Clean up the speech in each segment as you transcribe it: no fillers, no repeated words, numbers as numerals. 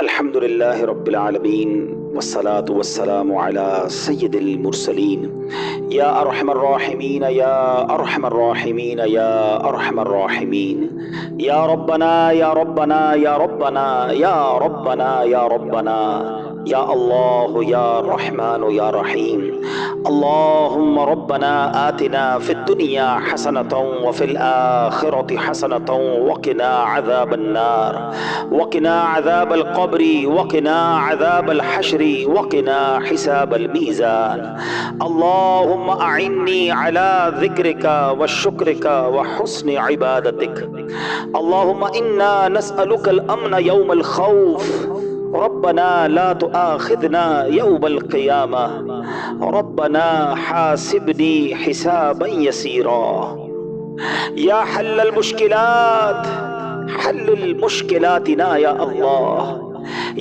الحمد لله رب العالمين والصلاة والسلام على سيد المرسلين يا أرحم الراحمين يا أرحم الراحمين يا أرحم الراحمين يا ربنا يا ربنا يا ربنا يا ربنا يا ربنا يا الله يا رحمن يا رحيم. اللهم ربنا آتنا في الدنيا حسنة وفي الآخرة حسنة وقنا عذاب النار وقنا عذاب القبر وقنا عذاب الحشر وقنا حساب الميزان. اللهم أعني على ذكرك وشكرك وحسن عبادتك. اللهم إنا نسألك الأمن يوم الخوف. ربنا لا تؤاخذنا يوم القيامة. ربنا حاسبني حسابا يسيرا. يا حل المشكلات حل المشكلاتنا يا الله.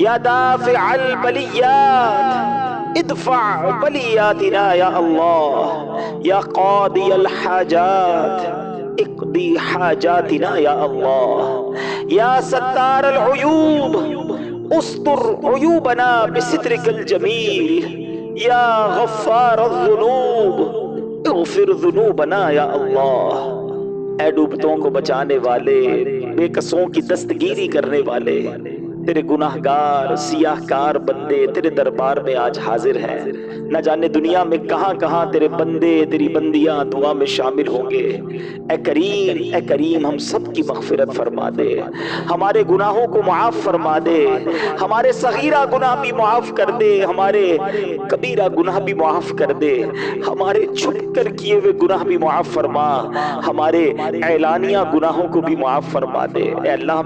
يا دافع البليات ادفع بلياتنا يا الله. يا قاضي الحاجات اقضي حاجاتنا يا الله. يا ستار العيوب استر عيوبنا بسترك الجميل. يا غفار الذنوب اغفر ذنوبنا یا اللہ. اے ڈوبتوں کو بچانے والے، بے کسوں کی دستگیری کرنے والے، تیرے گناہگار سیاہ کار بندے تیرے دربار میں آج حاضر ہیں. نہ جانے دنیا میں کہاں کہاں تیرے بندے تیری بندیاں دعا میں شامل ہوں گے. اے کریم ہم سب کی مغفرت فرما دے، ہمارے گناہوں کو معاف فرما دے، ہمارے صغیرہ گناہ بھی معاف کر دے، ہمارے کبیرہ گناہ بھی معاف کر دے، ہمارے چھپ کر کیے ہوئے گناہ بھی معاف فرما، ہمارے اعلانیہ گناہوں کو بھی معاف فرما دے. اے اللہ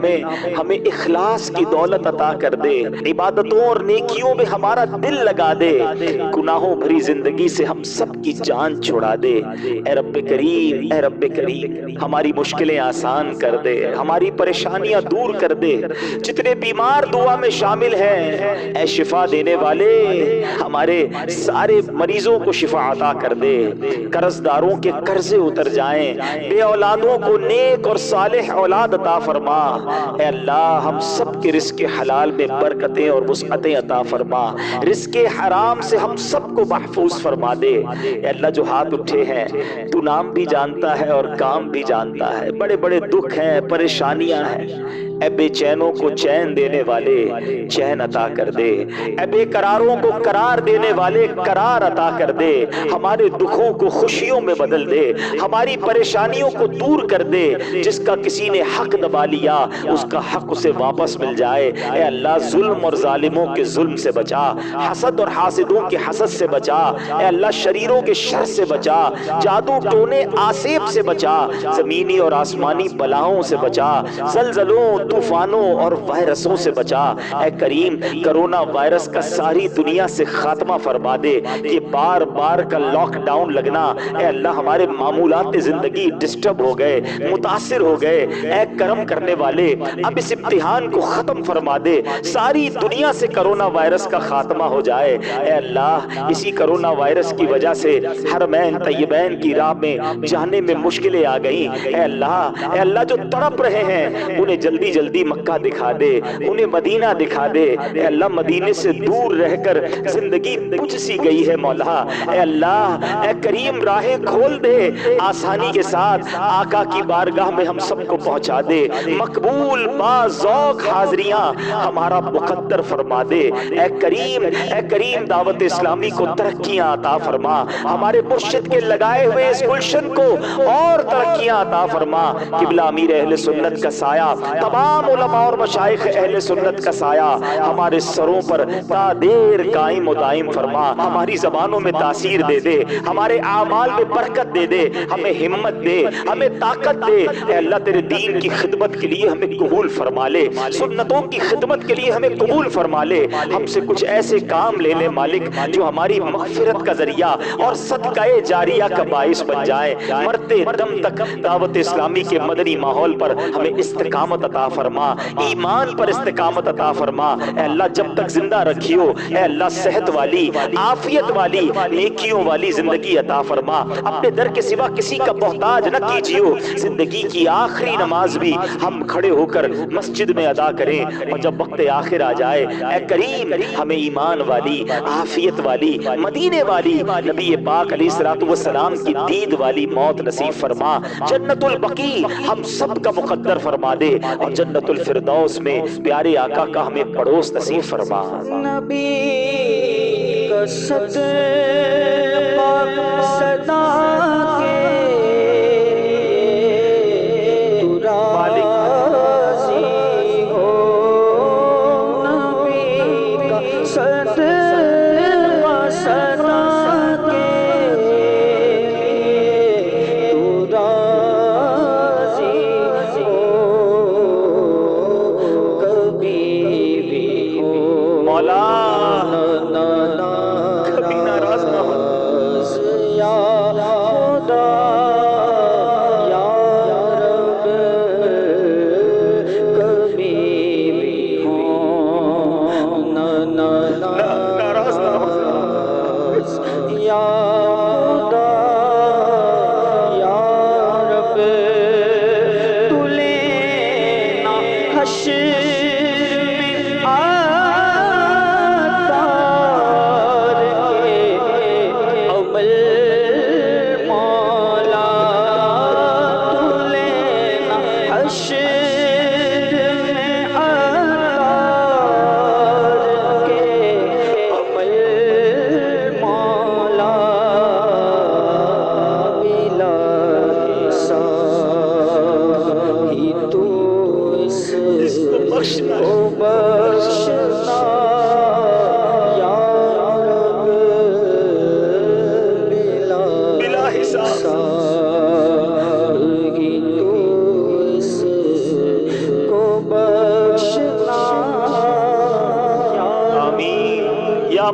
ہمیں اخلاص کی دولت عطا کر دے، عبادتوں اور نیکیوں میں ہمارا دل لگا دے، گناہوں بھری زندگی سے ہم سب کی جان چھڑا دے. اے رب کریم ہماری مشکلیں آسان کر دے، ہماری پریشانیاں دور کر دے. جتنے بیمار دعا میں شامل ہیں اے شفا دینے والے ہمارے سارے مریضوں کو شفا عطا کر دے. قرض داروں کے قرضے اتر جائیں، بے اولادوں کو نیک اور صالح اولاد عطا فرما. اے اللہ ہم سب کے رزق حلال میں برکتیں اور وسعتیں عطا فرما، رزق حرام سے ہم سب کو محفوظ فرما دے. اے اللہ جو ہاتھ اٹھے ہیں تو نام بھی جانتا ہے اور کام بھی جانتا ہے، بڑے بڑے دکھ ہیں پریشانیاں ہیں. اے بے چینوں کو چین دینے والے چین عطا کر دے، اے بے قراروں کو قرار دینے والے قرار عطا کر دے. ہمارے دکھوں کو خوشیوں میں بدل دے، ہماری پریشانیوں کو دور کر دے. جس کا کسی نے حق دبا لیا اس کا حق اسے واپس مل جائے. اے اللہ ظلم اور ظالموں کے ظلم سے بچا، حسد اور حاسدوں کے حسد سے بچا. اے اللہ شریروں کے شر سے بچا، جادو ٹونے آسیب سے بچا، زمینی اور آسمانی بلاؤں سے بچا، زلزلوں طوفانوں اور وائرسوں سے بچا. اے کریم کرونا وائرس کا ساری دنیا سے خاتمہ فرما دے. یہ بار بار کا لاک ڈاؤن لگنا اے اللہ ہمارے معمولات زندگی ڈسٹرب ہو گئے، متاثر ہو گئے. اے کرم کرنے والے اب اس امتحان کو ختم فرما دے، ساری دنیا سے کرونا وائرس کا خاتمہ ہو جائے. اے اللہ اسی کرونا وائرس کی وجہ سے حرمین طیبین کی راہ میں جانے میں مشکلیں آ گئیں. اے اللہ جو تڑپ رہے ہیں انہیں جلدی مکہ دکھا دے، انہیں مدینہ دکھا دے. اے اللہ مدینے سے دور رہ کر زندگی بجھ سی گئی ہے مولا. اے اللہ اے کریم راہیں کھول دے، آسانی کے ساتھ آقا کی بارگاہ میں ہم سب کو پہنچا دے. مقبول با ذوق حاضریاں ہمارا مقدر فرما دے. اے کریم دعوت اسلامی کو ترقیاں عطا فرما، ہمارے مرشد کے لگائے ہوئے اس گلشن کو اور ترقیاں عطا فرما. قبلہ امیر اہل سنت کا سایہ، تمام علماء اور مشائخ اہل سنت کا سایہ ہمارے سروں پر تا دیر قائم و دائم فرما. ہماری زبانوں میں تاثیر دے دے، ہمارے اعمال میں برکت دے دے، ہمیں ہمت دے، ہمیں طاقت دے. اے اللہ تیرے دین کی خدمت کے لیے ہمیں قبول فرما لے، سنتوں کی خدمت کے لیے ہمیں قبول فرما لے. ہم سے کچھ ایسے کام لے لے مالک جو ہماری مغفرت کا ذریعہ اور صدقہ جاریہ کا باعث بن جائے. مرتے دم تک دعوت اسلامی کے مدنی ماحول پر ہمیں استقامت عطا فرما، ایمان پر استقامت عطا فرما۔ اے اللہ جب تک زندہ رکھیو، اے اللہ صحت والی، عافیت والی، نیکیوں والی زندگی عطا فرما۔ اپنے در کے سوا کسی کا محتاج نہ کیجیو۔ زندگی کی آخری نماز بھی ہم کھڑے ہو کر مسجد میں ادا کریں، اور جب وقت آخر آ جائے اے کریم ہمیں ایمان والی، عافیت والی، مدینے والی، نبی پاک علیہ الصلوۃ والسلام کی دید والی موت نصیب فرما۔ جنت البقیع ہم سب کا مقدر فرما دے، اور جنت الفردوس میں پیارے آقا کا ہمیں پڑوس نصیب فرما۔ نبی کا صدقہ صدا کے تو راضی ہو، نبی کا صدقہ صدا کے تو راضی ہو، کبھی بھی ہو مولا کبھی ناراض نہ ہو یا خدا یا رب، کبھی بھی ہو ناراض نہ ہو یا خدا یا رب، تو لینا حشر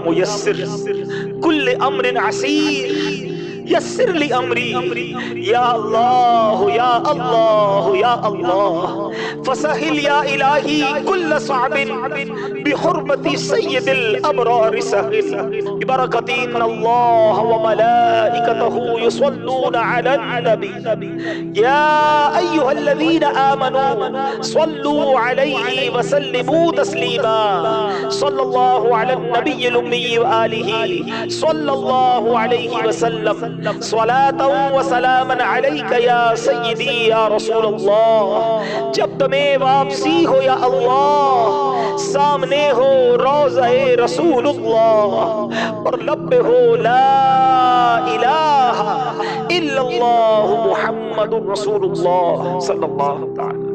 میسر کل امر عسیر یسر لی امری، یا اللہ یا اللہ یا اللہ فسہل یا الہی کل صعب بحرمت سید الابرار سہل، ببرکت ان اللہ وملائکتہ یصلون علی النبی یا ایہا الذین آمنوا صلوا علیہ وسلموا تسلیما، صلی اللہ علی النبی الامی وآلہ صلی اللہ علیہ وسلم، صلاة و سلاما علیک یا سیدی یا رسول اللہ۔ جب تمہیں واپسی ہو یا اللہ، سامنے ہو روضہ رسول اللہ، اور لب پہ ہو لا الہ الا اللہ محمد رسول اللہ صلی اللہ تعالی